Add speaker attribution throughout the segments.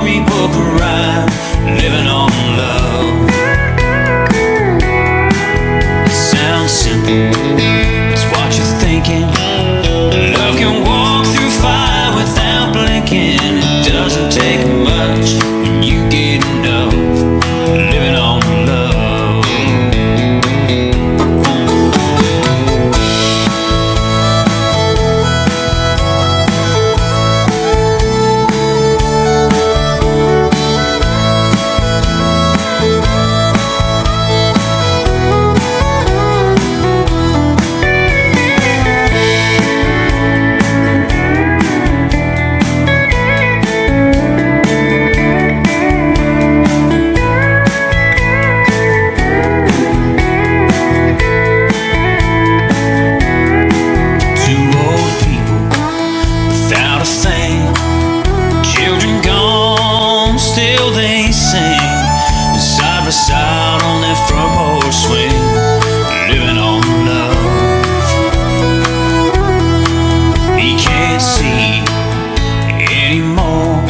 Speaker 1: storybook rhyme, living on love. It sounds simple, it's what you're thinking. Love can walk through fire without blinking. It doesn't take much when you get enough, living on love. Side on that front porch swing, living on love. He can't see anymore,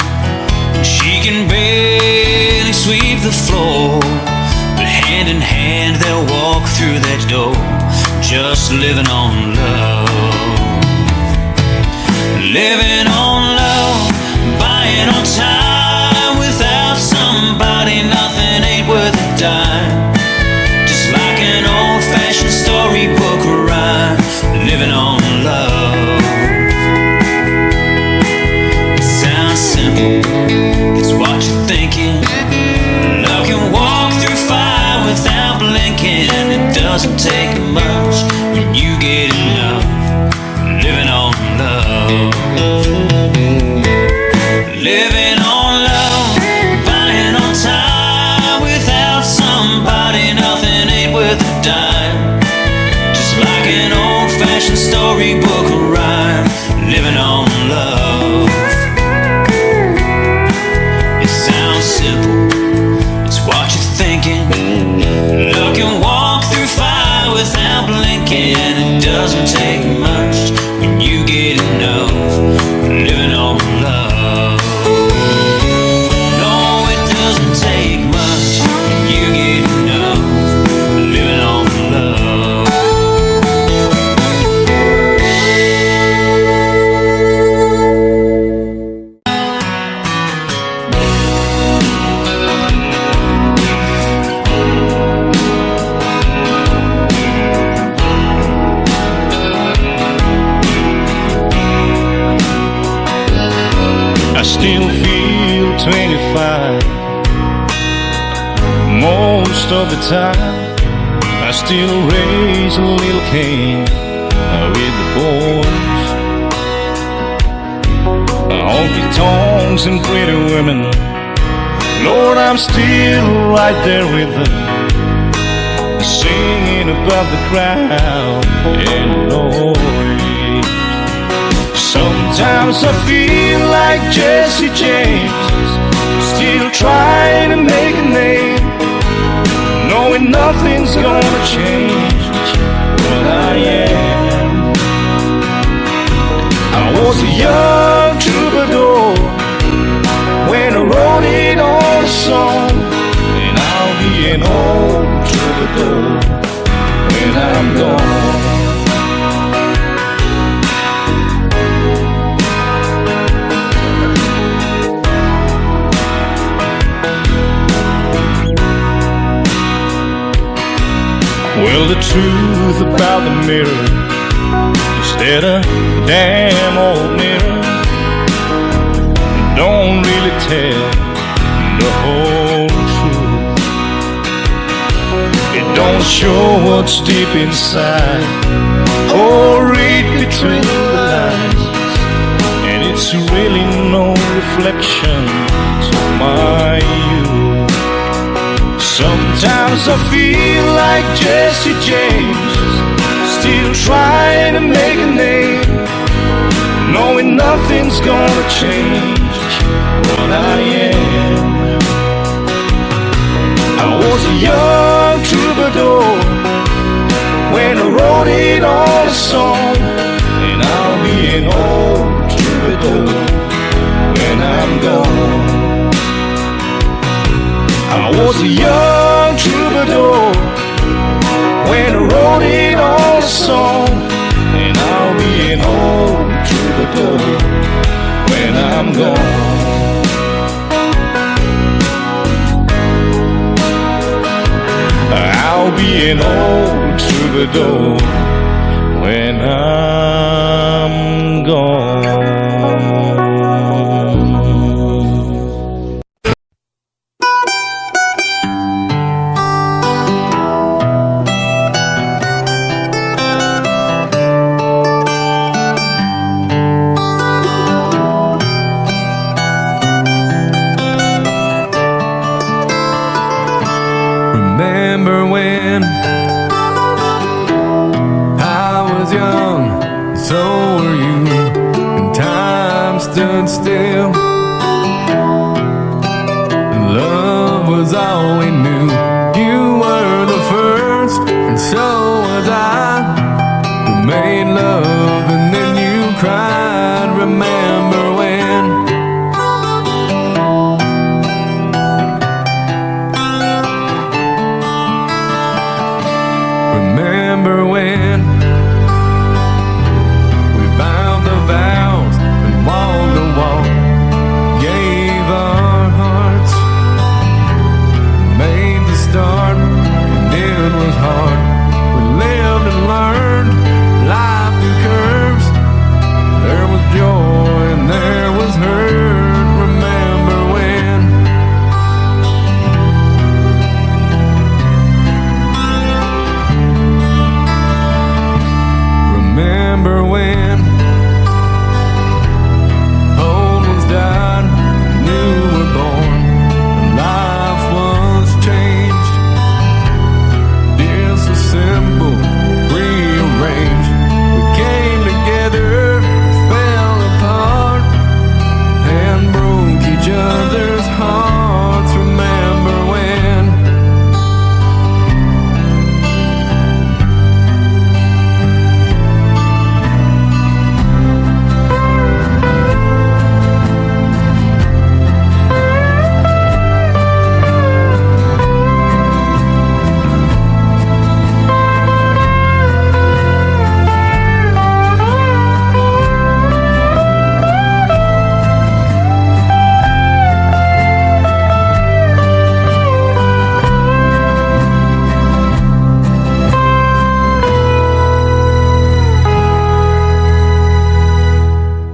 Speaker 1: and she can barely sweep the floor, but hand in hand they'll walk through that door, just living on love. Living on love, buying on time. Without somebody, nothing ain't worth a dime. Just like an old-fashioned storybook rhyme, living on love. It sounds simple, it's what you're thinking. Love can walk through fire without blinking. It doesn't take much when you get enough, living on love. Living on love, buying on time. Without somebody, nothing ain't worth a dime. Just like an old-fashioned storybook rhyme, living on love. It sounds simple, it's what you're thinking. Love can walk through fire without blinking. It doesn't take much when you get enough, living on love.
Speaker 2: I still feel 25 most of the time. I still raise a little Cain with the boys. Honky tonks and pretty women, Lord, I'm still right there with them, singing above the crowd and noise. Sometimes I feel like Jesse James, still trying to make a name, knowing nothing's gonna change what I am. I was a young troubadour when I wrote it on a song, and I'll be an old troubadour when I'm gone. Well, the truth about the mirror is that a damn old mirror don't really tell the whole truth. It don't show what's deep inside or read between the lines, and it's really no reflection of my youth. Sometimes I feel like Jesse James, still trying to make a name, knowing nothing's gonna change what I am. I was a young troubadour when I wrote it on a song, and I'll be an old troubadour when I'm gone. I was a young troubadour when I wrote it all a song, and I'll be an old troubadour when I'm gone. I'll be an old troubadour when I'm gone.
Speaker 3: Remember when I was young, so were you, and time stood still. Love was all we knew. You were the first, and so was I. We made love and then you cried. Remember when? Remember when we bound the vows and walked the walk, gave our hearts, made the start, and it was hard. We lived and learned life through curves. There was joy and there was hurt. Remember when? Remember when old ones died, new were born, and life was changed. Dear, so simple, rearranged. We came together, fell apart, and broke each other's hearts. Remember when?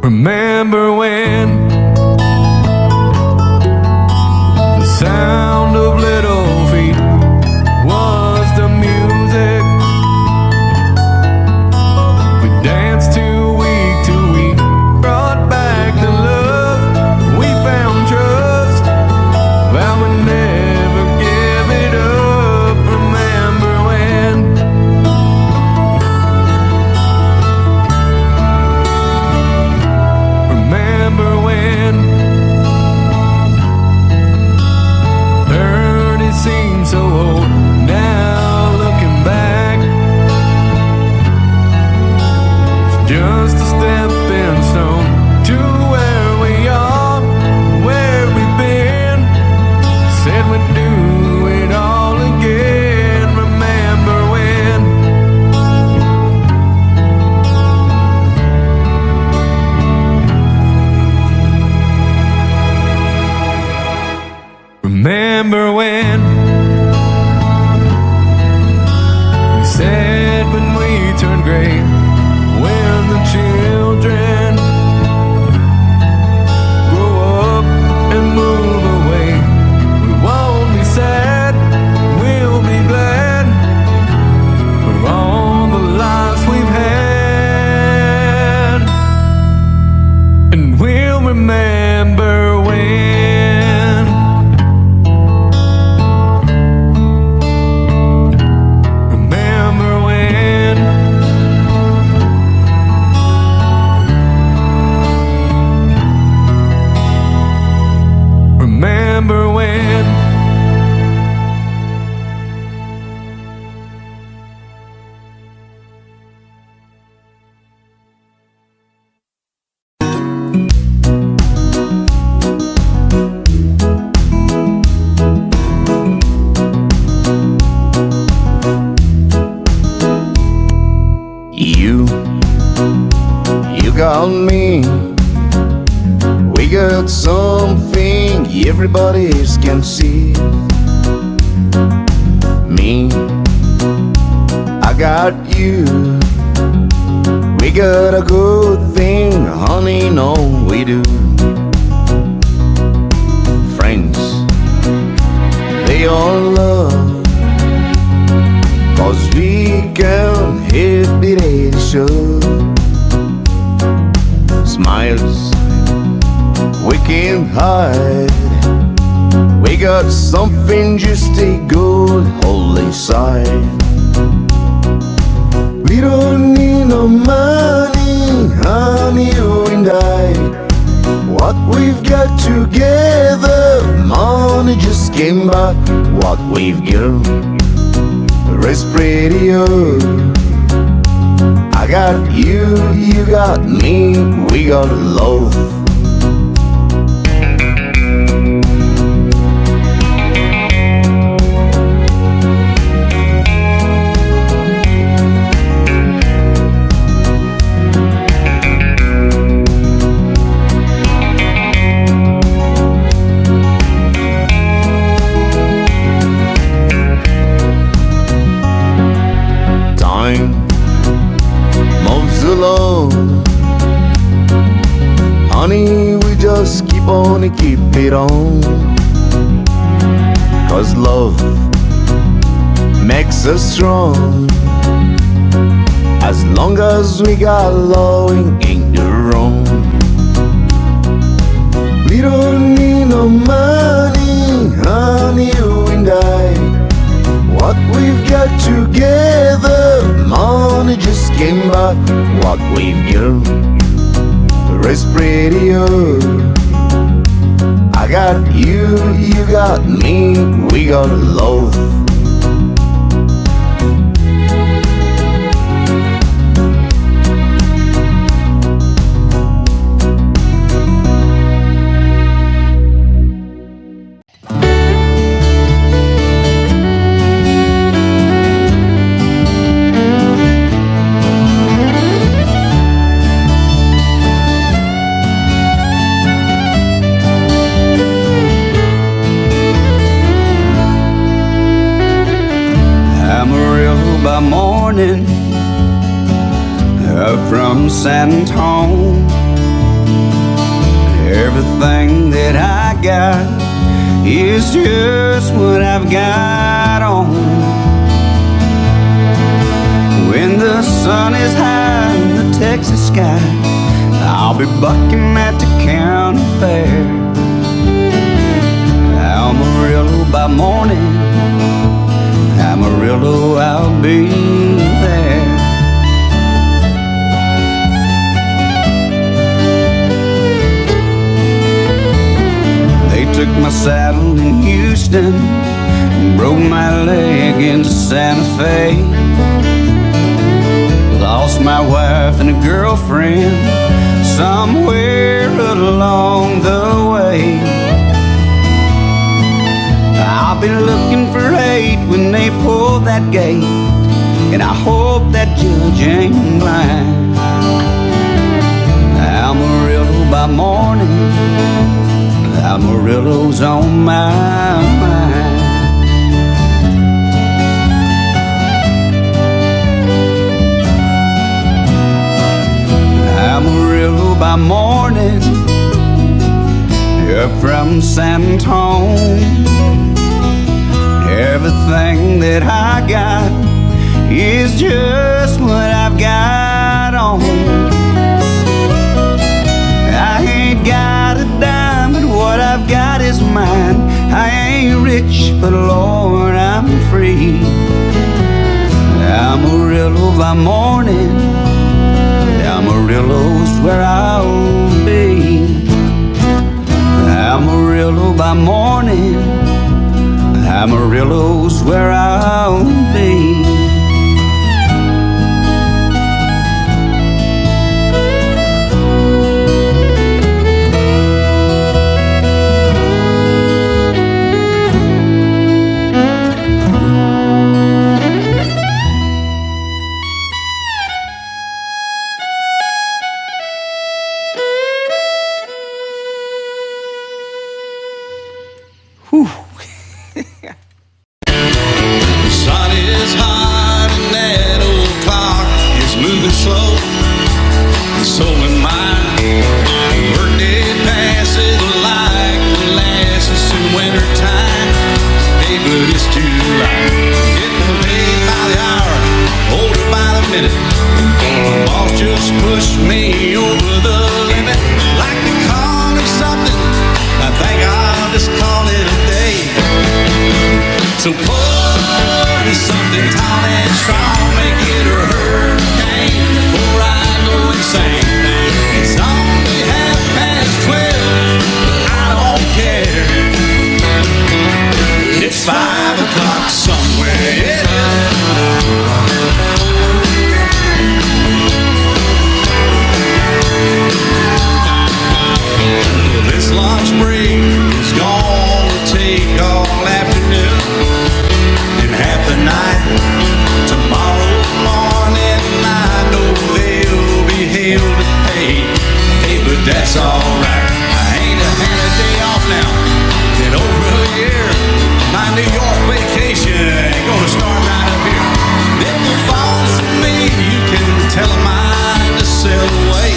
Speaker 3: Remember when the sound of little feet was the music we danced to week, brought back the love, we found trust, vowed we'd never give it up. Remember when? Remember when heard it seemed so old. Now looking back, it's just a stepping stone to where we are, where we've been. Said we'd do it all again. Remember when? Remember when we said when we turned gray, when the children grow up and move away, we won't be sad, we'll be glad for all the lives we've had, and we'll remember when. Remember when? Remember when?
Speaker 2: everybody else can see. Me, I got you. We got a good thing, honey, no we do. Friends, they all love, 'cause we can help it each other. Smiles we can't hide, we got something just a good hold inside. We don't need no money, honey, you and I. What we've got together, money just came by. What we've got, is pretty good. I got you, you got me, we got love. Moves along, honey, we just keep on and keep it on. 'Cause love makes us strong. As long as we got love, it ain't the wrong. We don't need no money, honey, you and I. What we've got together, money just came by. What we've got, is pretty good. I got you, you got me, we got love.
Speaker 4: By morning, up from San Antonio, everything that I got is just what I've got on. When the sun is high in the Texas sky, I'll be bucking at the county fair. Amarillo by morning, Amarillo, I'll be there. They took my saddle in Houston and broke my leg in Santa Fe. Lost my wife and a girlfriend somewhere along the way. I'll be looking for hate when they pull that gate, and I hope that judge ain't blind. Amarillo by morning, Amarillo's on my mind. Amarillo by morning, up from San Antonio, everything that I got is just what I've got on. I ain't got a dime, but what I've got is mine. I ain't rich, but Lord, I'm free. Amarillo by morning, Amarillo's where I'll be. Amarillo by morning, Amarillo's where I'll be.
Speaker 5: but it's July. Getting paid by the hour, older by the minute. My boss just pushed me over the limit. Like to call it something, I think I'll just call it a day. So pour me something tall and strong, make it a hurricane before I go insane. It's only 12:30, but I don't care. It's 5 o'clock somewhere, yeah. This lunch break is gonna take all afternoon and half the night. Tomorrow morning I know they'll be held to pay. Hey, but that's alright. I ain't had a day off now in over a year. My New York vacation ain't gonna start right up here. If the phone's to me, you can tell them mine to sail away.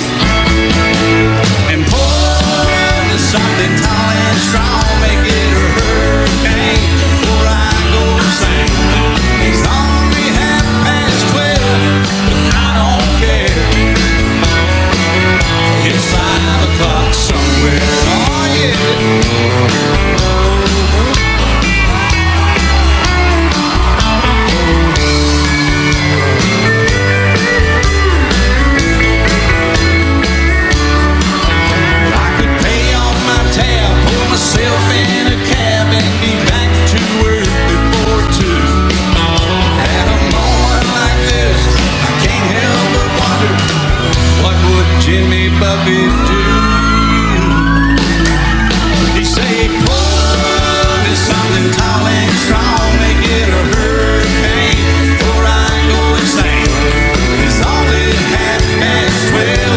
Speaker 5: And pour me something tall and strong, make it a hurricane before I go sing. It's only 12:30, but I don't care. It's 5 o'clock somewhere, oh yeah. Jimmy Buffett do? He say, pour me something tall and strong, make it a hurricane before I go insane. It's only 12:30,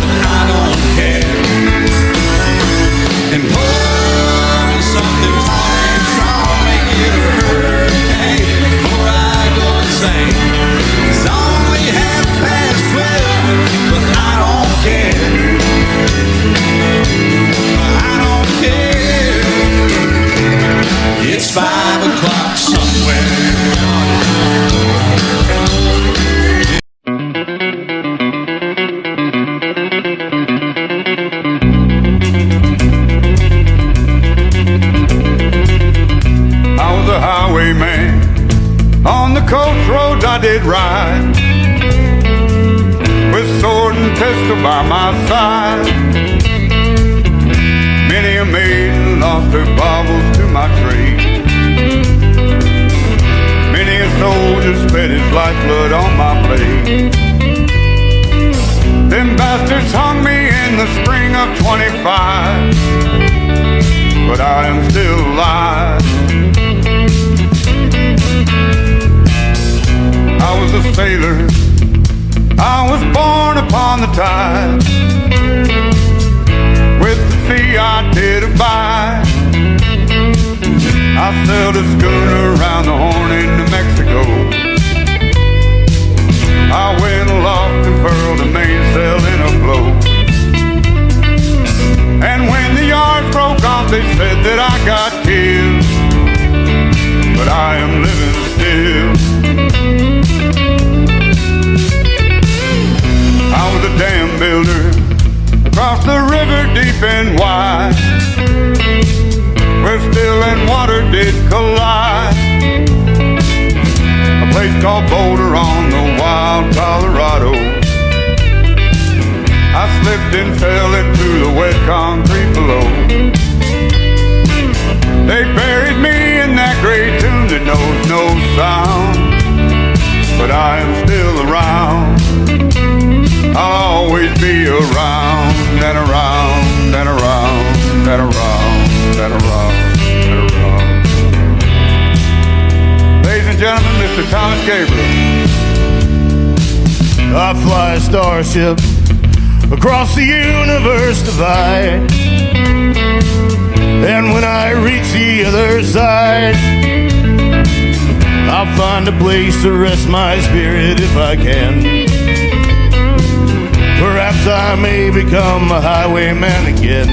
Speaker 5: but I don't care. And pour me something tall and strong, make it a hurricane before I go insane. It's only 12:30, but I don't care. I don't care. It's 5 o'clock somewhere.
Speaker 3: I was a highwayman. On the coast roads I did ride, with sword and pistol by my side. Many a maiden lost her baubles to my trade. Many a soldier spent his lifeblood on my blade. Them bastards hung me in the spring of 25, but I am still alive. I was a sailor, I was born upon the tide. With the sea I did abide. I sailed a schooner around the Horn into Mexico. I went aloft and furled the mainsail in a blow. And when the yards broke off, they said that I got killed, but I am living still. I was a dam builder across the river deep and wide, where still and water did collide. A place called Boulder on the wild Colorado. I slipped and fell into the wet concrete below. They buried me in that great tomb that knows no sound, but I am still around. I'll always be around and around and around and around and around and around. Ladies and gentlemen, Mr. Thomas Gabriel.
Speaker 2: I fly a starship across the universe divide, and when I reach the other side, I'll find a place to rest my spirit if I can. Perhaps I may become a highwayman again,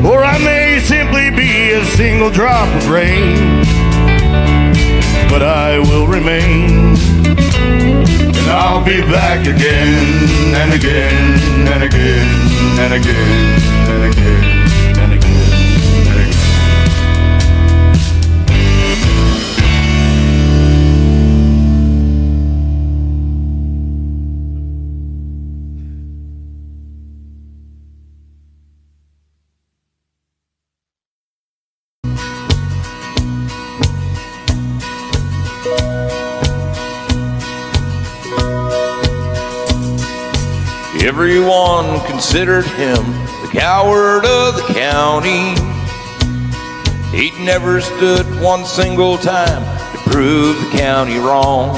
Speaker 2: or I may simply be a single drop of rain, but I will remain. And I'll be back again and again and again and again and again and again and again.
Speaker 6: Everyone considered him the coward of the county. He'd never stood one single time to prove the county wrong.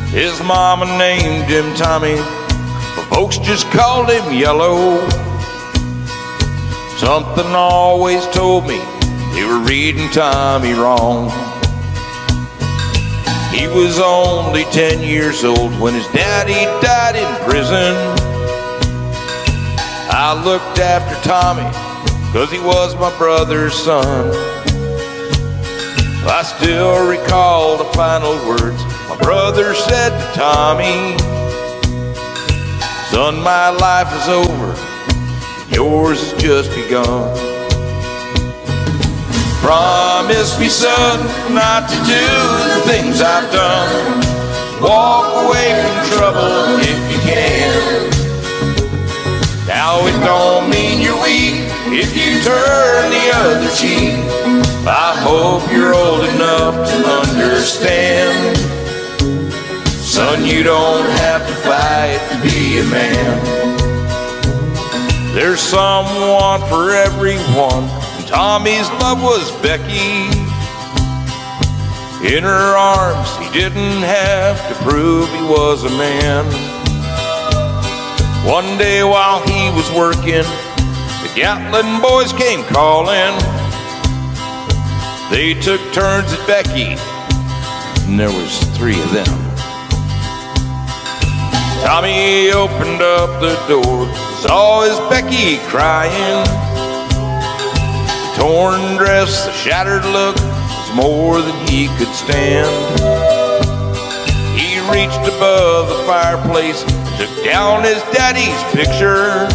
Speaker 6: His mama named him Tommy, but folks just called him Yellow. Something always told me they were reading Tommy wrong. He was only 10 years old when his daddy died in prison. I looked after Tommy 'cause he was my brother's son. I still recall the final words my brother said to Tommy. Son, my life is over, yours has just begun. Promise me, son, not to do the things I've done. Walk away from trouble if you can. Now it don't mean you're weak if you turn the other cheek. I hope you're old enough to understand. Son, you don't have to fight to be a man. There's someone for everyone. Tommy's love was Becky. In her arms, he didn't have to prove he was a man. One day while he was working, the Gatlin boys came calling. They took turns at Becky, and there was 3 of them. Tommy opened up the door, saw his Becky crying. Torn dress, the shattered look was more than he could stand. He reached above the fireplace, took down his daddy's picture.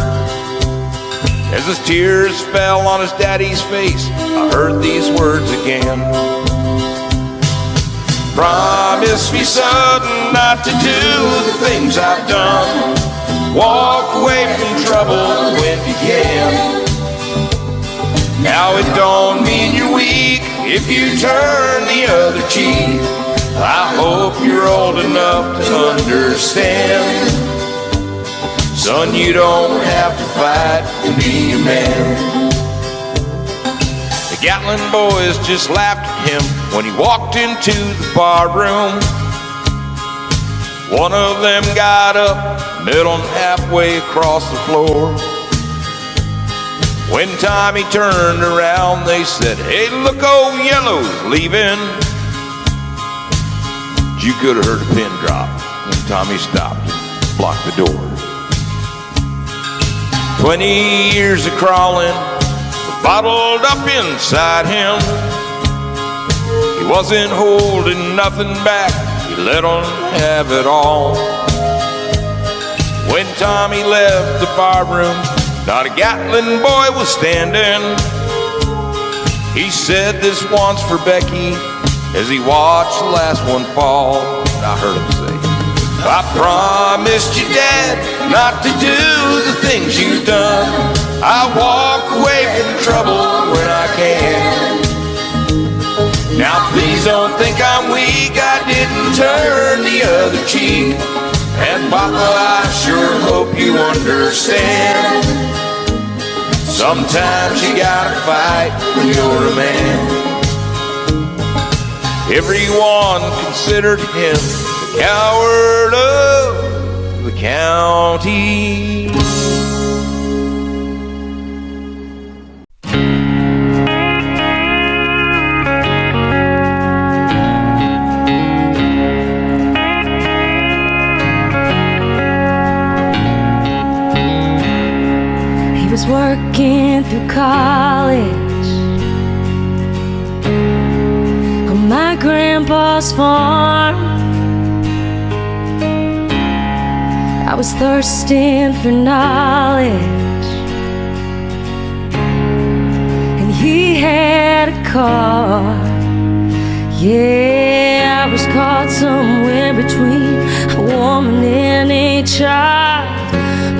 Speaker 6: As his tears fell on his daddy's face, I heard these words again. Promise me, son, not to do the things I've done. Walk away from trouble when you can. Now it don't mean you're weak if you turn the other cheek. I hope you're old enough to understand. Son, you don't have to fight to be a man. The Gatlin boys just laughed at him when he walked into the bar room. One of them got up, met him halfway across the floor. When Tommy turned around, they said, "Hey, look, old Yellow's leaving." You could have heard a pin drop when Tommy stopped and blocked the door. 20 years of crawling were bottled up inside him. He wasn't holding nothing back, he let him have it all. When Tommy left the bar room, not a Gatlin boy was standing. He said this once for Becky as he watched the last one fall. I heard him say, "I promised you, Dad, not to do the things you've done. I walk away from trouble when I can. Now please don't think I'm weak, I didn't turn the other cheek. And Papa, I sure hope you understand. Sometimes you gotta fight when you're a man." Everyone considered him the coward of the county.
Speaker 7: He was working through college grandma's farm. I was thirsting for knowledge, and he had a car. Yeah, I was caught somewhere between a woman and a child.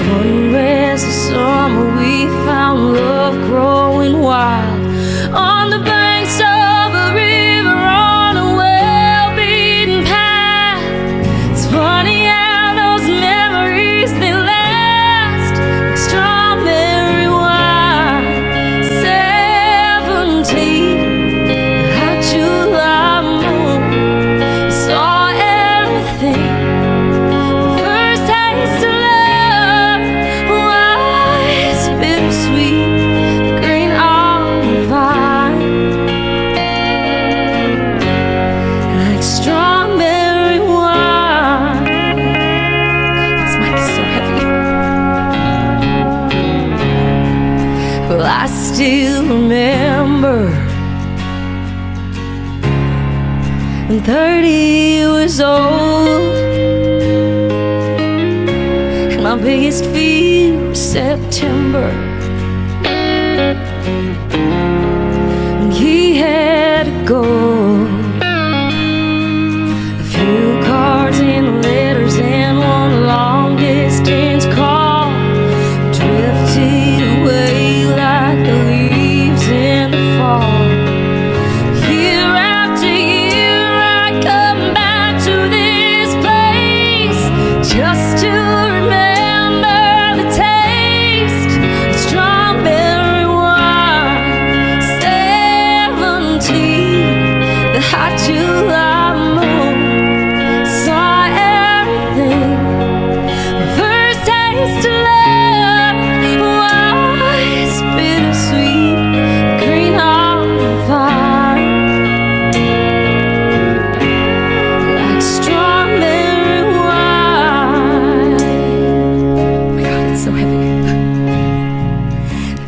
Speaker 7: One rest of summer we found love growing wild on the banks of a river on a well-beaten path. It's funny how those memories, they last like strawberry wine. 17, hot July moon, saw everything. The first taste of love was bittersweet, the green on the vine, like strawberry wine. God, this mic is so heavy. Well, I still remember when 30 years old, and my biggest fear was September, when he had to go. A few cards and letters and one long distance call drifted away like the leaves in the fall. Year after year I come back to this place just to remember the taste of strawberry wine. 17, the hot July moon, saw everything. The first taste of love was bittersweet, green on the vine, like strawberry wine. Oh my God, it's so heavy.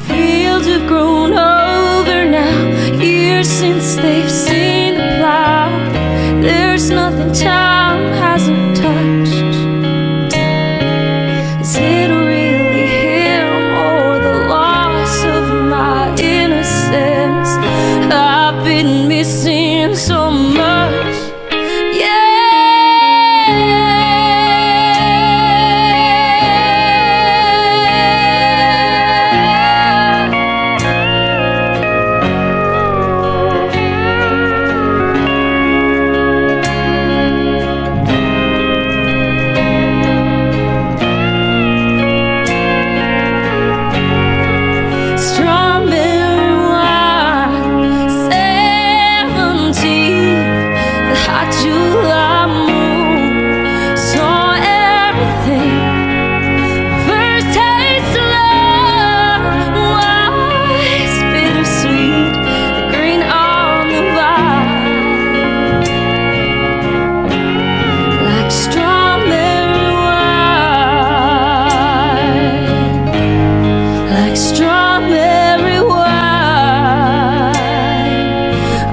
Speaker 7: Fields have grown over now, years since they've seen the plow. There's nothing time hasn't touched. Is it really him or the loss of my innocence? I've been missing so much. Strawberry wine, 17, the hot July moon, saw everything. First taste of love was bittersweet, the green on the vine, like strawberry wine, like strawberry wine.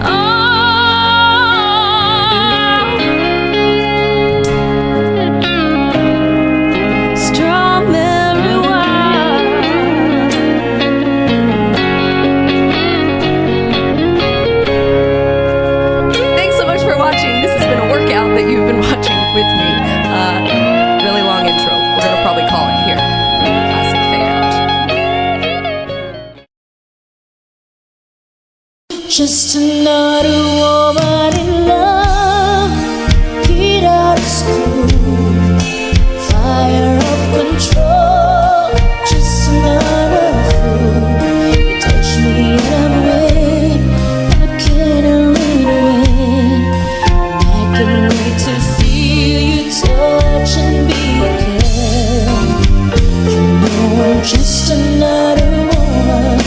Speaker 7: Oh, strawberry wine. Thanks so much for watching. This has been a workout that you've been watching with me. Really long intro. We're gonna probably call it here. Classic fade out.
Speaker 8: Just another woman in love, kid out of school, fire of control. Just another fool. You touch me and I'm wet, I can't read away. And I can't wait to feel you touch and be again. You know I'm just another woman,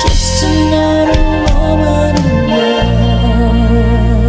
Speaker 8: just another woman in love.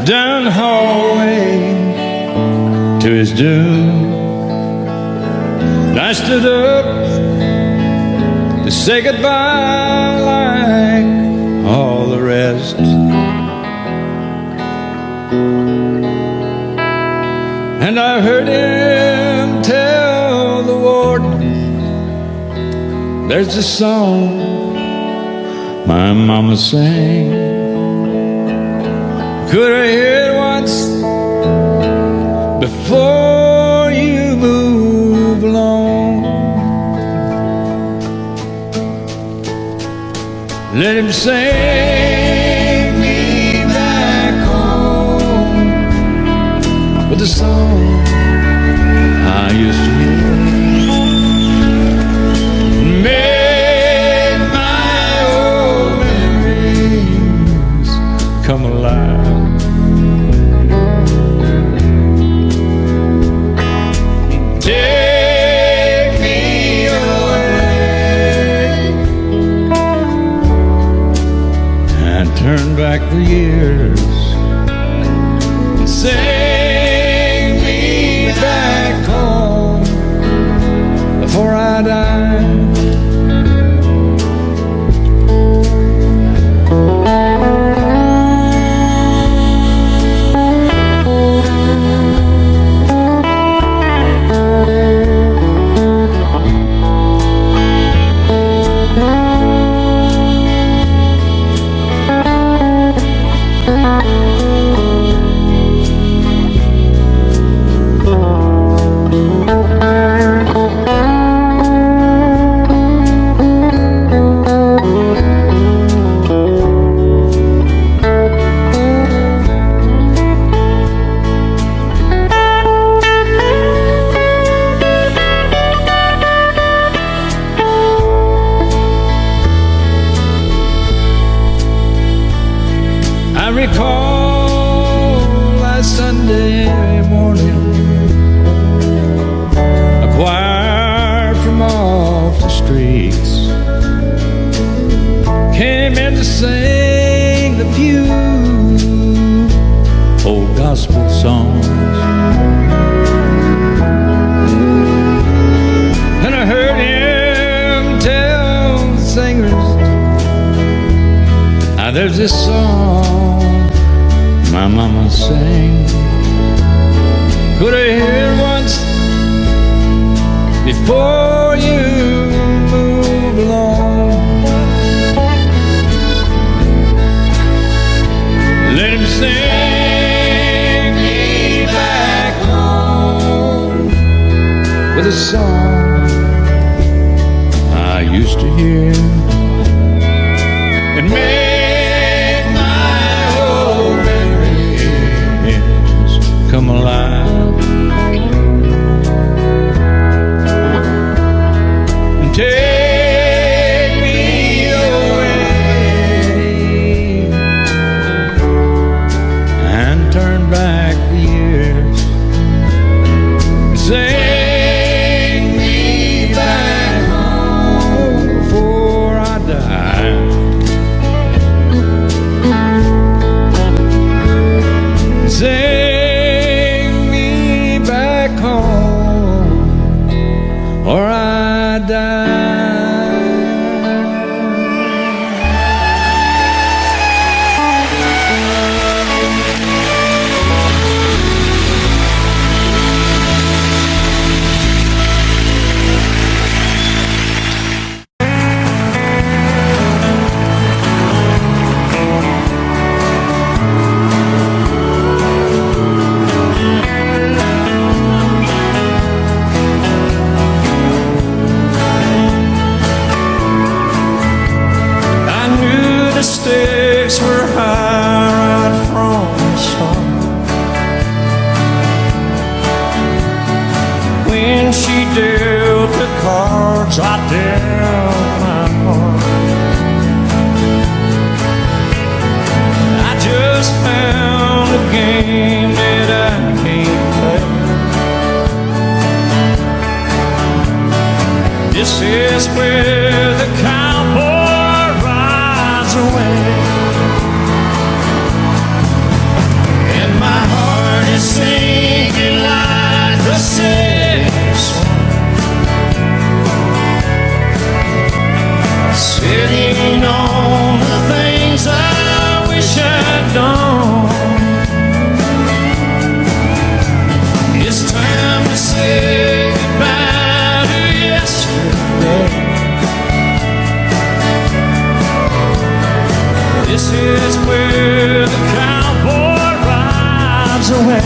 Speaker 2: down the hallway to his doom. I stood up to say goodbye like all the rest. And I heard him tell the warden, there's a song my mama sang. Could I hear it once before you move along? Let him sing me back home with a song I used to hear. Make my old memories come alive. Take me away and turn back the years and sing me back home before I die. I recall last Sunday morning, a choir from off the streets came in to sing the few old gospel songs. And I heard him tell the singers, now there's this song my mama sang. Could I hear it once before you move along? Let him sing me back home with a song I used to hear. And make my old memories come alive. And take me away and turn back the years. Sing me back home before I die. Sing me back home or I die. The stakes were high right from the start. When she dealt the cards, I dealt my part. I just found a game that I can't play. This is where the cowboy rides away. rides away.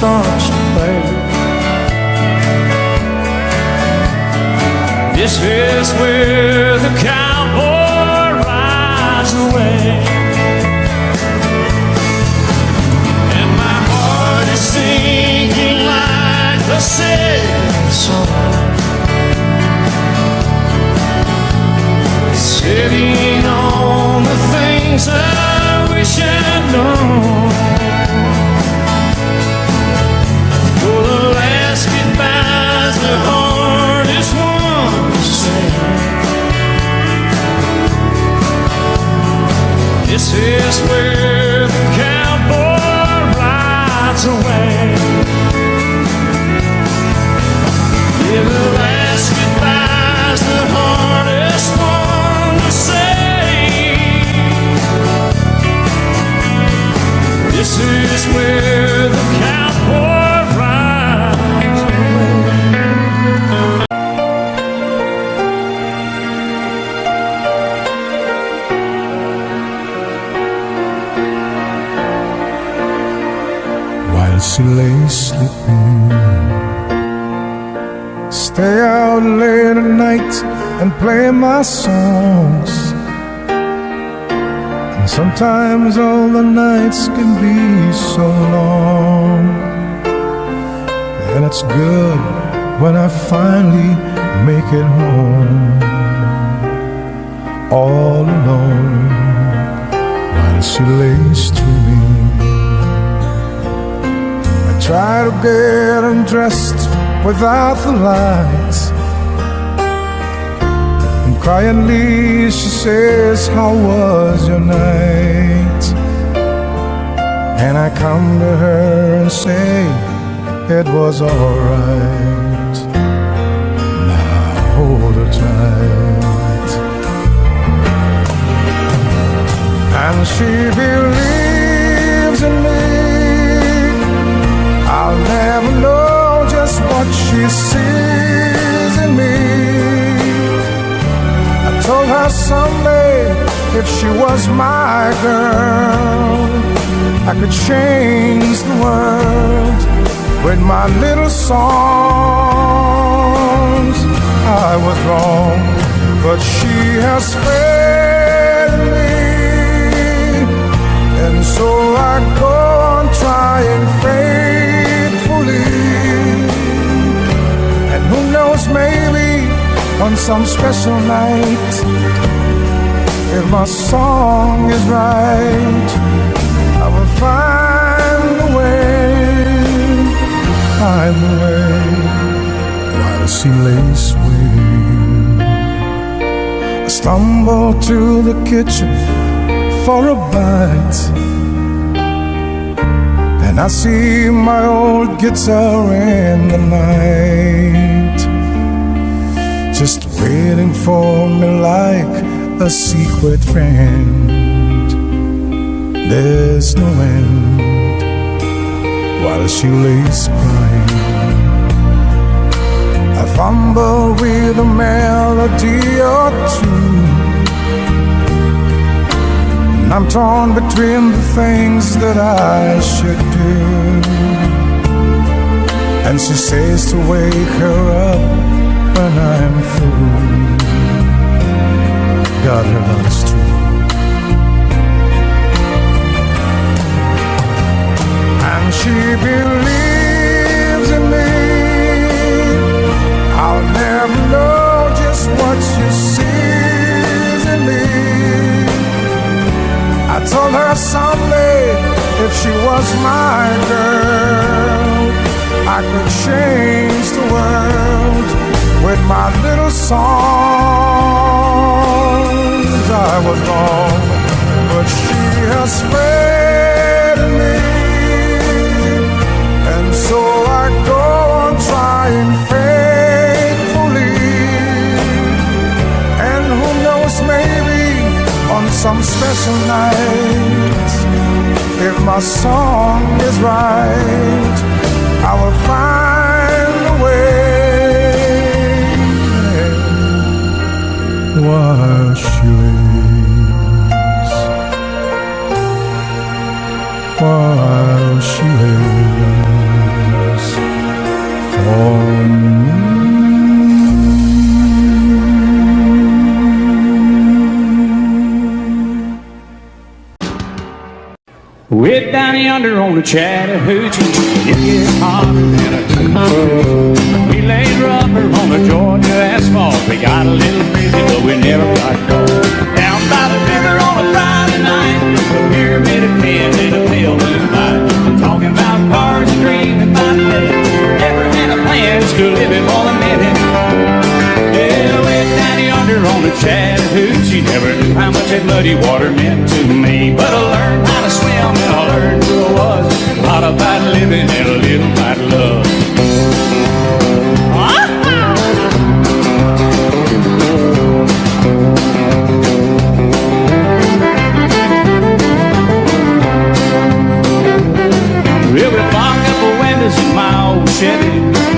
Speaker 2: Starts to play. This is where the cowboy rides away, and my heart is sinking like a sad song, sitting on the things I wish I'd known. The hardest one to say. This is where the cowboy rides away. Yeah, the last goodbye's the hardest one to say. This is where the cowboy rides away.
Speaker 3: She lay sleeping. Stay out late at night and play my songs. And sometimes all the nights can be so long. And it's good when I finally make it home, all alone, while she lays dreaming. Try to get undressed without the lights, and quietly she says, how was your night? And I come to her and say, it was alright. Now hold her tight. And she believes in me. I'll never know just what she sees in me. I told her someday, if she was my girl, I could change the world with my little songs. I was wrong, but she has faith in me, and so I go on trying faithfully. And who knows, maybe on some special night, if my song is right, I will find a way, while she lays waiting. I stumble to the kitchen for a bite, and I see my old guitar in the night, just waiting for me like a secret friend. There's no end, while she lays crying. I fumble with a melody or two, and I'm torn between the things that I should do. And she says to wake her up when I'm through. God, her love is true. And she believes in me. I'll never know just what she sees in me. I told her someday, if she was my girl, I could change the world with my little songs. I was wrong, but she has spread me, and so I go on trying faithfully. And who knows, maybe on some special night, if my song is right, I will find a way while she waits, while she waits for me.
Speaker 9: Way down yonder on the Chattahoochee, it gets hotter than a cookie. We laid rubber on the Georgia asphalt. We got a little crazy, but we never got caught. Down by the river on a Friday night, a pyramid of cans in a pale moonlight. Talking about cars and dreaming about living. Never had a plan, still living for the minute. Yeah, way down yonder on the Chattahoochee, never knew how much that muddy water meant to me. But I learned how to swim and I learned who I was. A lot about living and a little about love. Well, we fogged up the windows in my old Chevy.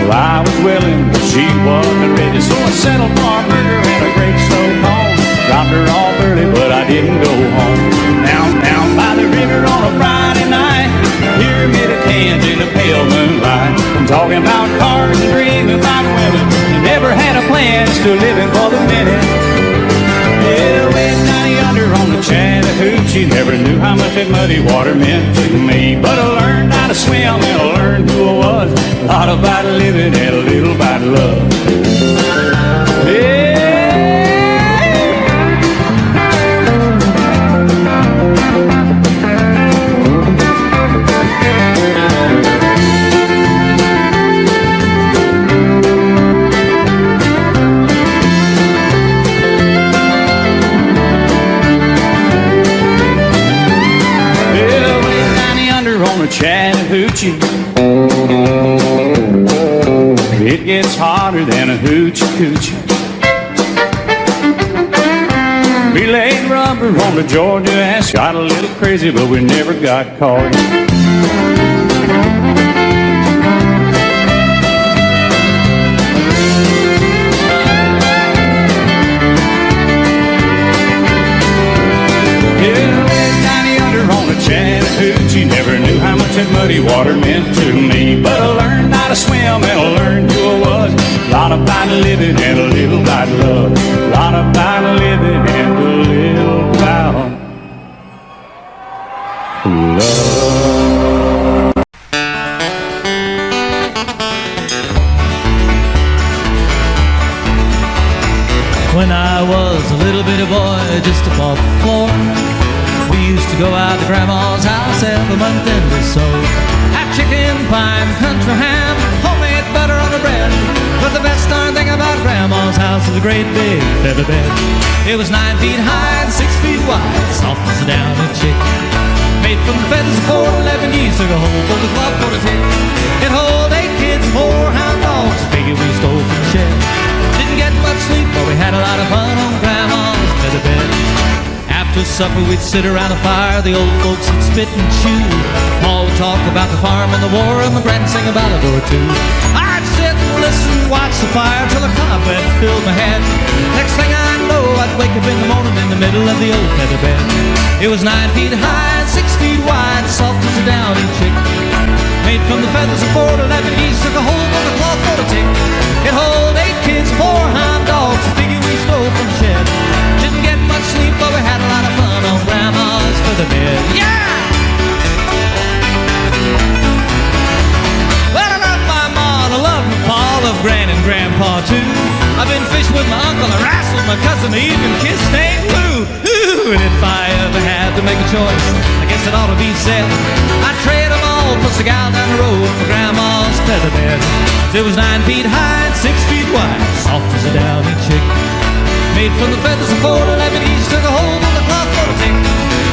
Speaker 9: Well, I was willing, but she wasn't ready. So I settled for a burger and a great slow cone. Dropped her off early, but I didn't go home. Down by the river on a Friday night, pyramid of cans in the pale moonlight. I'm talking about cars and dreaming about women. Never had a plan, still living for the minute. Yeah, way down yonder on the Chattahoochee, never knew how much that muddy water meant to me. But I learned how to swim and I learned who I was. A lot about living and a little about love. Yeah. Chattahoochee, it gets hotter than a hoochie coochie. We laid rubber on the Georgia ass, got a little crazy, but we never got caught. Chattahoochee, never knew how much that muddy water meant to me. But I learned how to swim and I learned who I was. A lot about living and a little about love. A lot about living and a little about love.
Speaker 10: When I was a little bitty boy, just above the floor, we used to go out to Grandma's house every month in or so. Have chicken pie and country ham, homemade butter on the bread. But the best darn thing about Grandma's house was a great big feather bed. It was 9 feet high and 6 feet wide, soft as a downy chick. Made from the feathers of 4 to 11 geese, took a whole full of club for the tick. It hold 8 kids, 4 hound dogs, figure we stole from the shed. Didn't get much sleep, but we had a lot of fun on Grandma's feather bed. After supper we'd sit around a fire, the old folks would spit and chew. Pa would talk about the farm and the war, and my grand sing a ballad or two. I'd sit and listen, watch the fire till a cobweb filled my head. Next thing I know, I'd wake up in the morning in the middle of the old feather bed. It was 9 feet high and 6 feet wide, soft as a downy chick. Made from the feathers of 4 to 11 geese, took a whole bunch of cloth for the tick. It hold 8 kids, 4 hound dogs, a figure we stole from the shed. Didn't get much sleep, but we had a lot of fun on Grandma's feather bed. Yeah! Well, I love my ma, I love my pa, I love Gran and Grandpa too. I've been fishing with my uncle, I wrestled my cousin, I even kissed Aunt Lou. Ooh, and if I ever had to make a choice, I guess it ought to be said, I'd trade them all plus the gal down the road for Grandma's feather bed. It was 9 feet high and 6 feet wide, soft as a downy chick. Made from the feathers of 4 to 11 each, took a hold of the cloth for a tick.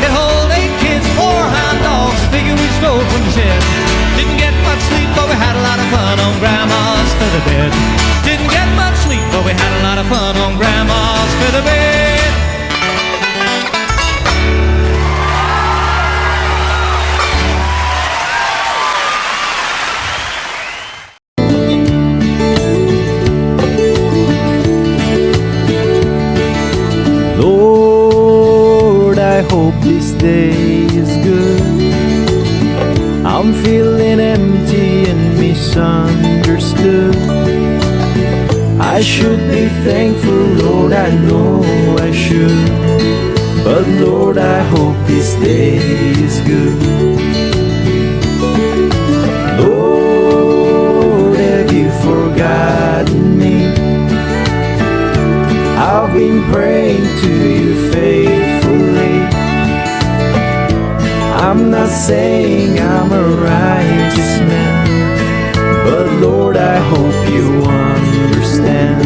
Speaker 10: It hold 8 kids, 4 hound dogs, the figure we stole from the shed. Didn't get much sleep, but we had a lot of fun on Grandma's feather bed. Didn't get much sleep, but we had a lot of fun on Grandma's feather bed.
Speaker 2: Lord, I hope this day is good. I'm feeling empty and misunderstood. I should be thankful, Lord, I know I should. But Lord, I hope this day is good. Lord, have you forgotten me? I've been praying to you faithfully. I'm not saying I'm a righteous man, but Lord, I hope you understand.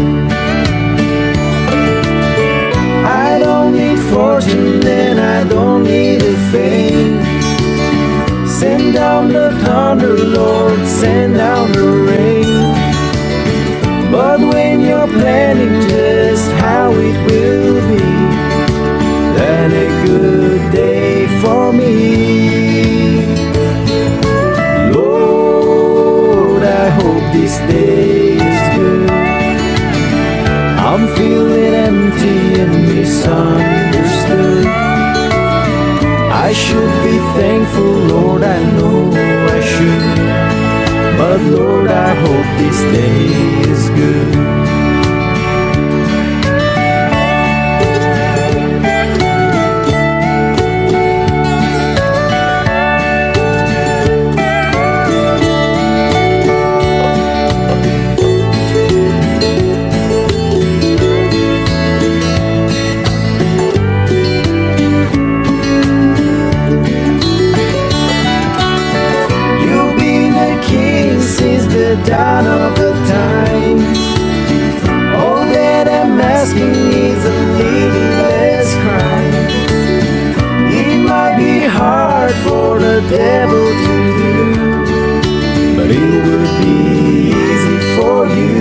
Speaker 2: I don't need fortune and I don't need a fame. Send down the thunder, Lord, send down the rain. But when you're planning just how it will be, then a good day for me. Lord, I hope this day is good. I'm feeling empty and misunderstood. I should be thankful, Lord, I know I should. But Lord, I hope this day is good. Dawn of the time. All that I'm asking is a little less crime. It might be hard for the devil to do, but it would be easy for you.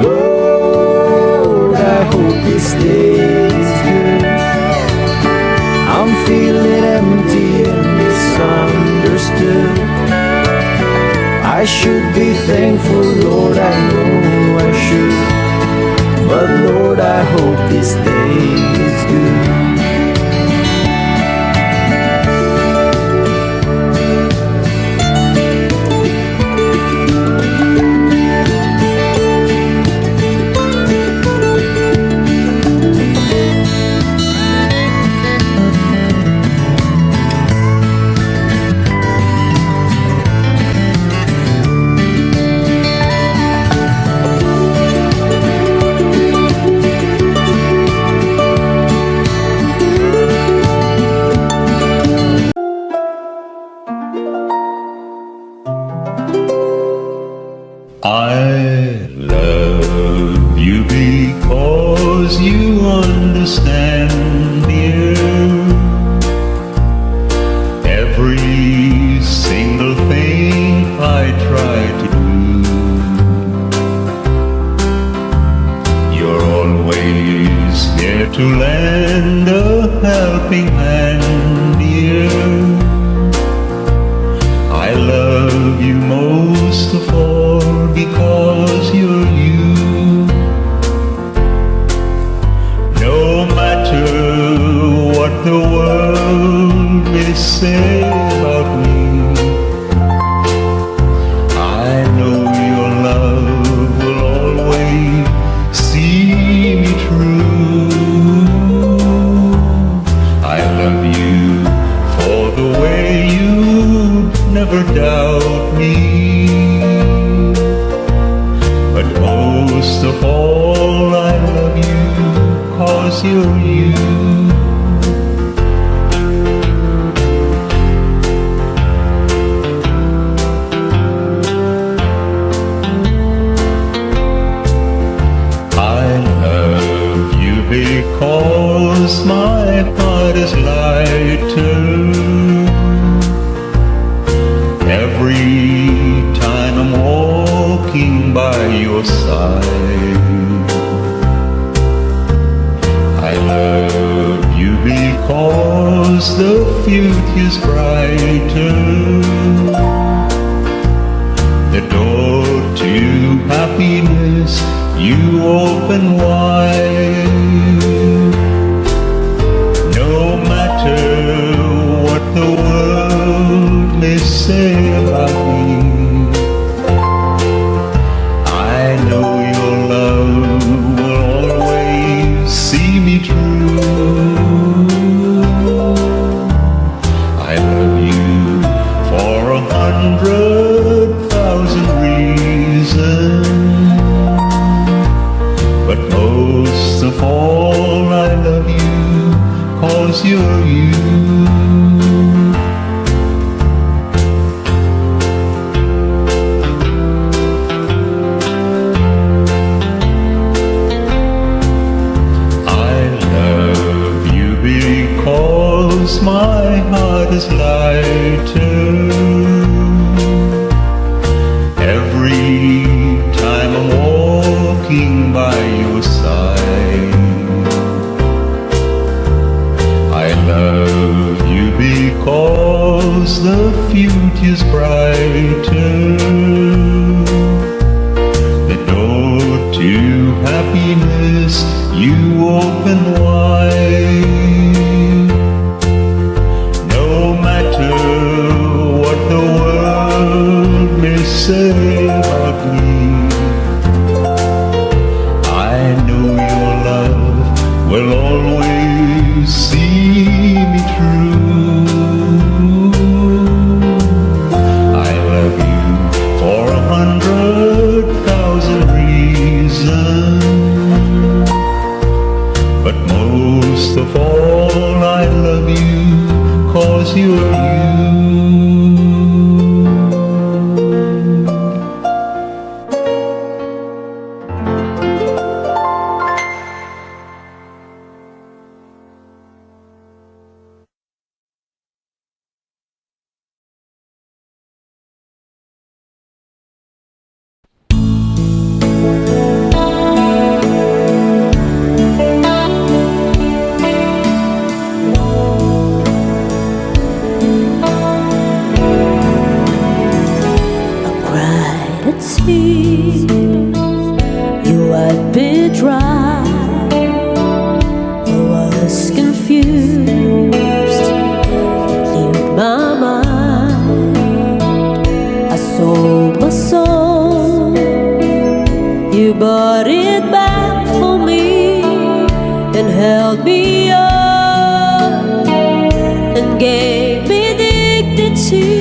Speaker 2: Lord, I hope this day is good. I'm feeling empty and misunderstood. I should be thankful, Lord, I know I should. But Lord, I hope this day is good.
Speaker 11: I love you because you understand, dear, every single thing I try to do. You're always there to lend a helping hand, dear. I love you most of all because you're you. No matter what the world may say about me, I know your love will always see me through. I love you for the way you never doubt me. But most of all, I love you 'cause you're you. your side. I love you because the future's brighter. The door to happiness you open wide. No matter what the world may say about me, I know your love will always see me through. I love you for 100,000 reasons, but most of all I love you 'cause you're you. Because my heart is lighter every time I'm walking by your side. I love you because the future's brighter. The door to happiness you open wide. What the world may say about me, I know your love will always see me through. I love you for 100,000 reasons, but most of all I love you 'cause you're you.
Speaker 8: You wiped it dry. I was confused, cleared my mind. I sold my soul. You bought it back for me and held me up and gave me dignity.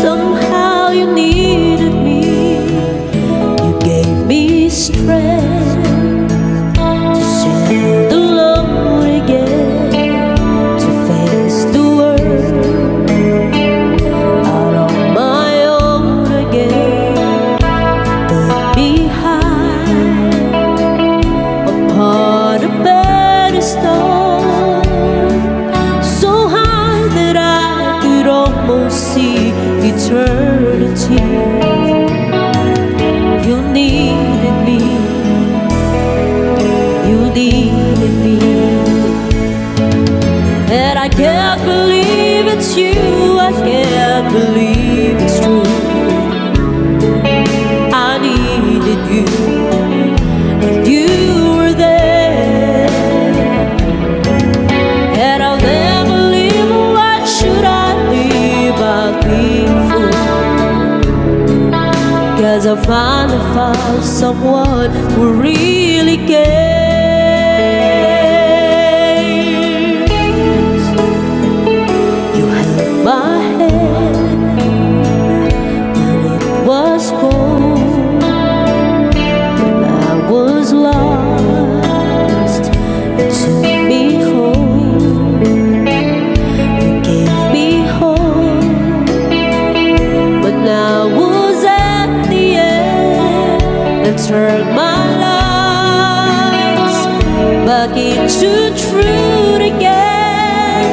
Speaker 8: Somehow you needed me. You gave me strength to share the load again, to face the world out on my own again. Put me high upon a pedestal, so high that I could almost see eternity. You needed me, you needed me, and I can't believe it's you, I can't believe it's true. I needed you, and you were there, and I'll never leave. Why should I leave? I'll be a fool, 'cause I finally found someone who really cares. You held my hand when it was cold, when I was lost. You took me home, you gave me hope, but now I was at the end and turned my lives back into truth again.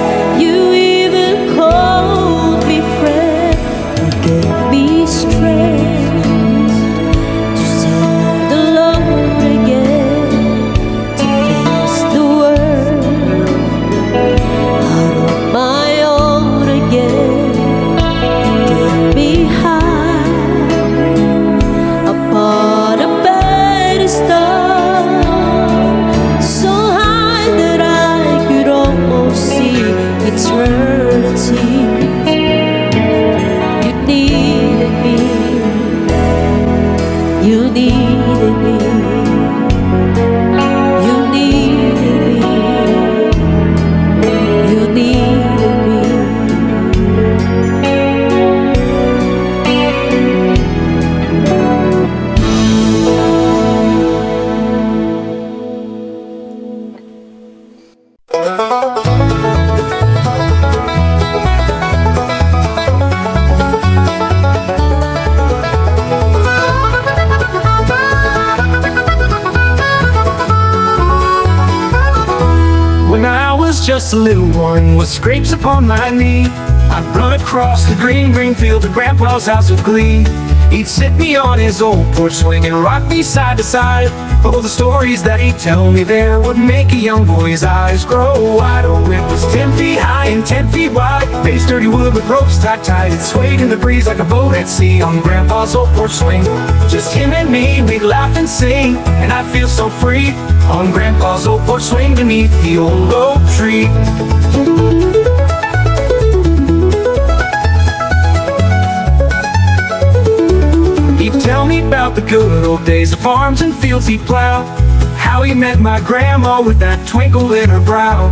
Speaker 8: You even called me friend, you gave me strength to say
Speaker 2: just a little one with scrapes upon my knee, I'd run across the green field to Grandpa's house with glee. He'd sit me on his old porch swing and rock me side to side. Oh, the stories that he'd tell me there would make a young boy's eyes grow wide. Oh, it was 10 feet high and 10 feet wide, made sturdy wood with ropes tied tight. It swayed in the breeze like a boat at sea on Grandpa's old porch swing. Just him and me, we'd laugh and sing, and I'd feel so free on Grandpa's old porch swing beneath the old oak tree. He'd tell me about the good old days, the farms and fields he'd plow, how he met my grandma with that twinkle in her brow.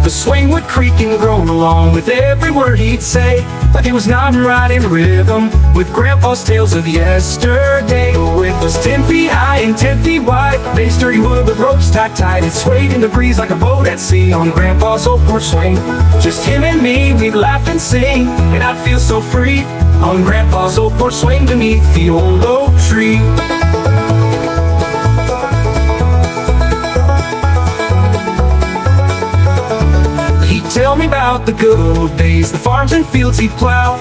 Speaker 2: The swing would creak and groan along with every word he'd say, like it was nodding right in rhythm with Grandpa's tales of yesterday. Oh, it was 10 feet high and 10 feet wide, made sturdy wood with ropes tied tight. It swayed in the breeze like a boat at sea on Grandpa's old porch swing. Just him and me, we'd laugh and sing, and I'd feel so free on Grandpa's old porch swing beneath the old oak tree. Tell me about the good old days, the farms and fields he'd plow,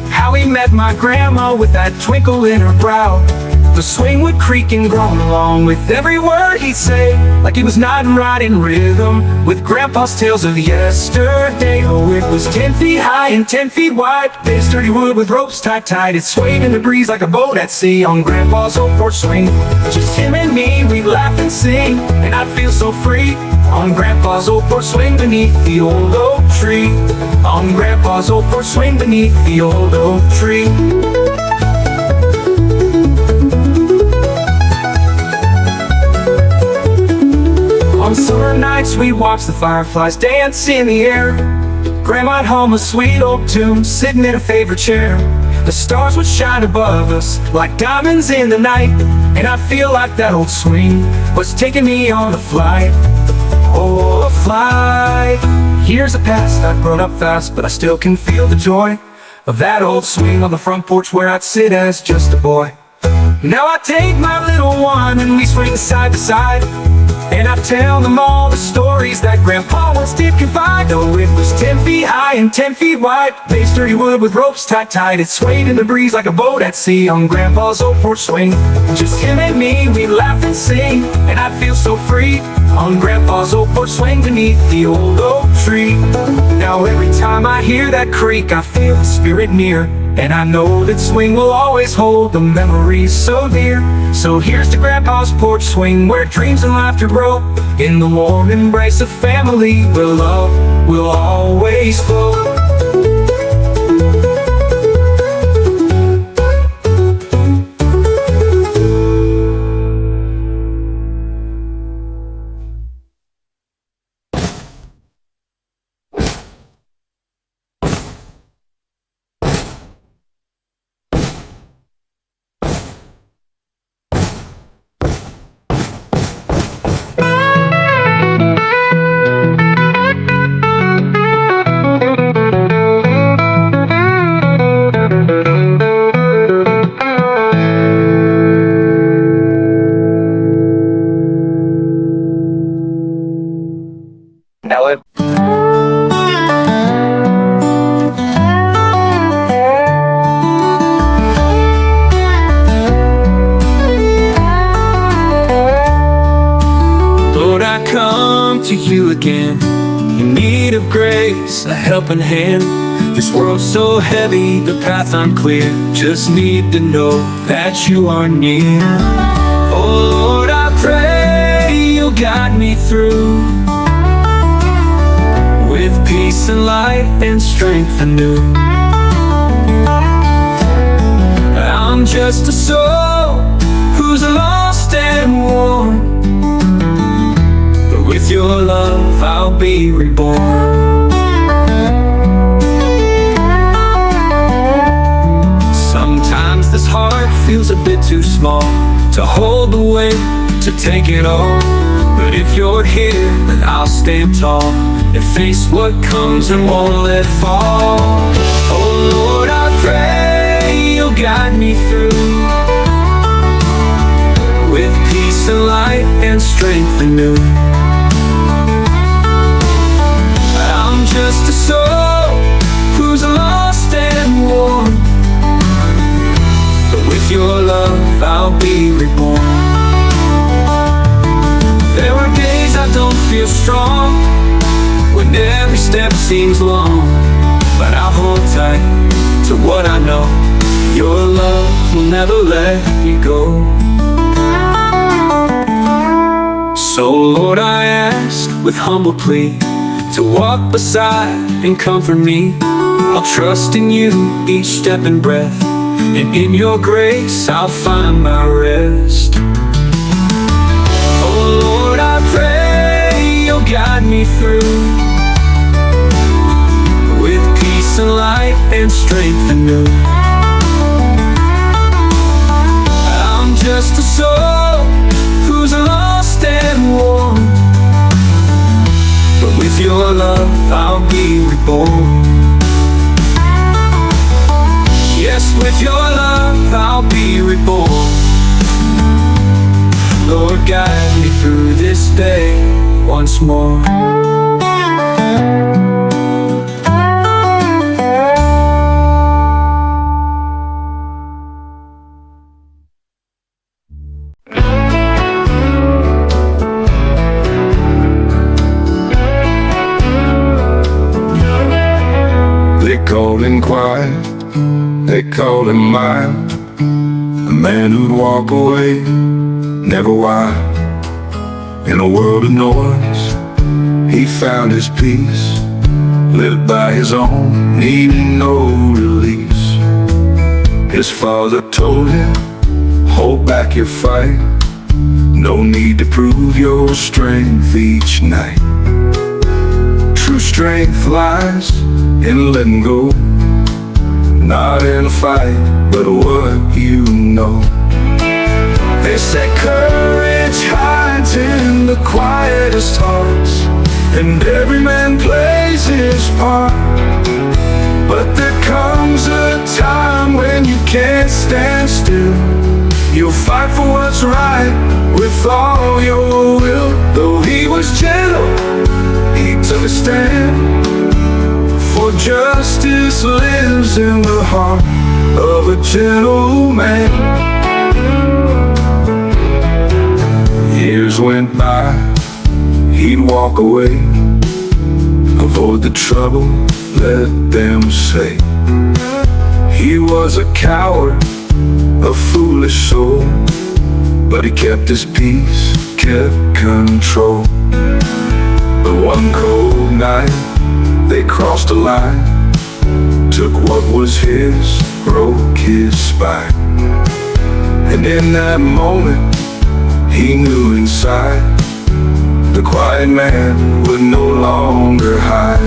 Speaker 2: how he met my grandma with that twinkle in her brow. The swing would creak and groan along with every word he'd say, like he was nodding right in rhythm with Grandpa's tales of yesterday. Oh, it was 10 feet high and 10 feet wide, made sturdy wood with ropes tied tight. It swayed in the breeze like a boat at sea on Grandpa's old porch swing. Just him and me, we'd laugh and sing, and I'd feel so free on Grandpa's old porch swing beneath the old oak tree. On Grandpa's old porch swing beneath the old oak tree. On summer nights we'd watch the fireflies dance in the air. Grandma'd hum a sweet old tune, sitting in a favorite chair. The stars would shine above us like diamonds in the night, and I feel like that old swing was taking me on a flight. Oh, a flight. Years have passed, I've grown up fast, but I still can feel the joy of that old swing on the front porch where I'd sit as just a boy. Now I take my little one and we swing side to side, and I tell them all the stories that Grandpa once did confide. Though it was 10 feet high and 10 feet wide, made sturdy wood with ropes tied tight. It swayed in the breeze like a boat at sea on Grandpa's old porch swing. Just him and me, we'd laugh and sing, and I'd feel so free on Grandpa's old porch swing beneath the old oak tree. Now every time I hear that creak, I feel the spirit near, and I know that swing will always hold the memories so dear. So here's to Grandpa's porch swing, where dreams and laughter grow, in the warm embrace of family where love will always flow. Lord, I come to you again, in need of grace, a helping hand. This world's so heavy, the path unclear. Just need to know that you are near. Oh Lord, I pray you'll guide me through, with peace and light and strength anew. I'm just a soul who's lost and worn, but with your love I'll be reborn. Sometimes this heart feels a bit too small to hold the weight, to take it all. But if you're here, then I'll stand tall and face what comes and won't let fall. Oh Lord, I pray you'll guide me through, with peace and light and strength anew.
Speaker 12: I'll be reborn. There are days I don't feel strong, when every step seems long, but I'll hold tight to what I know. Your love will never let me go. So Lord, I ask with humble plea to walk beside and comfort me. I'll trust in you each step and breath, and in your grace I'll find my rest. Oh Lord, I pray you'll guide me through, with peace and light and strength anew. I'm just a soul who's lost and worn, but with your love I'll be reborn. Yes, with your love I'll be reborn. Lord, guide me through this day once more.
Speaker 2: They called him quiet, they called him mild, a man who'd walk away, never wild. In a world of noise, he found his peace, lived by his own, needing no release. His father told him, hold back your fight, no need to prove your strength each night. True strength lies in letting go, not in a fight, but what you know. They say courage hides in the quietest hearts, and every man plays his part. But there comes a time when you can't stand still. You'll fight for what's right with all your will. Though he was gentle, he took a stand, for justice lives in the heart of a gentle man. Years went by, he'd walk away, avoid the trouble, let them say. He was a coward, a foolish soul, but he kept his peace, kept control. But one cold night, they crossed a line, took what was his, broke his spine. And in that moment, he knew inside, the quiet man would no longer hide.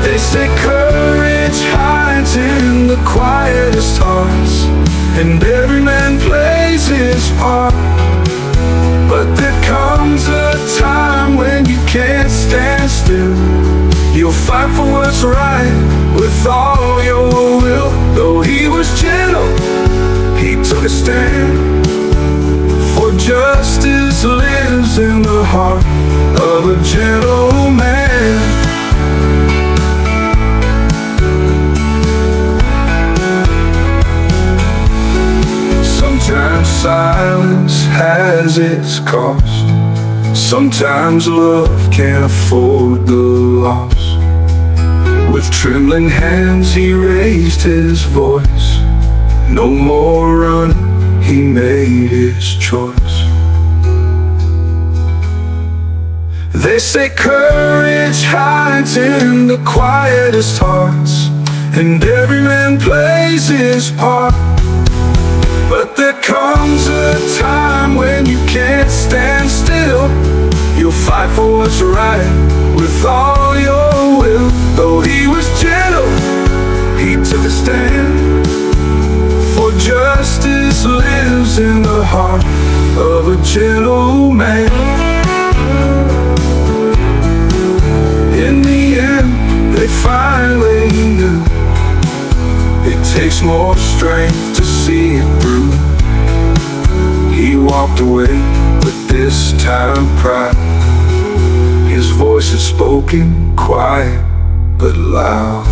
Speaker 2: They say courage hides in the quietest hearts, and every man plays his part. But there comes a time when you can't stand still. You'll fight for what's right with all your will. Though he was gentle, he took a stand, for justice lives in the heart of a gentle man. Sometimes silence has its cost, sometimes love can't afford the loss. With trembling hands he raised his voice, no more running, he made his choice. They say courage hides in the quietest hearts, and every man plays his part. But there comes a time when you can't stand still. You'll fight for what's right with all your will. Though he was gentle, he took a stand, for justice lives in the heart of a gentle man. In the end, they finally knew it takes more strength to see it through. He walked away, but this time pride. His voice is spoken quiet but loud.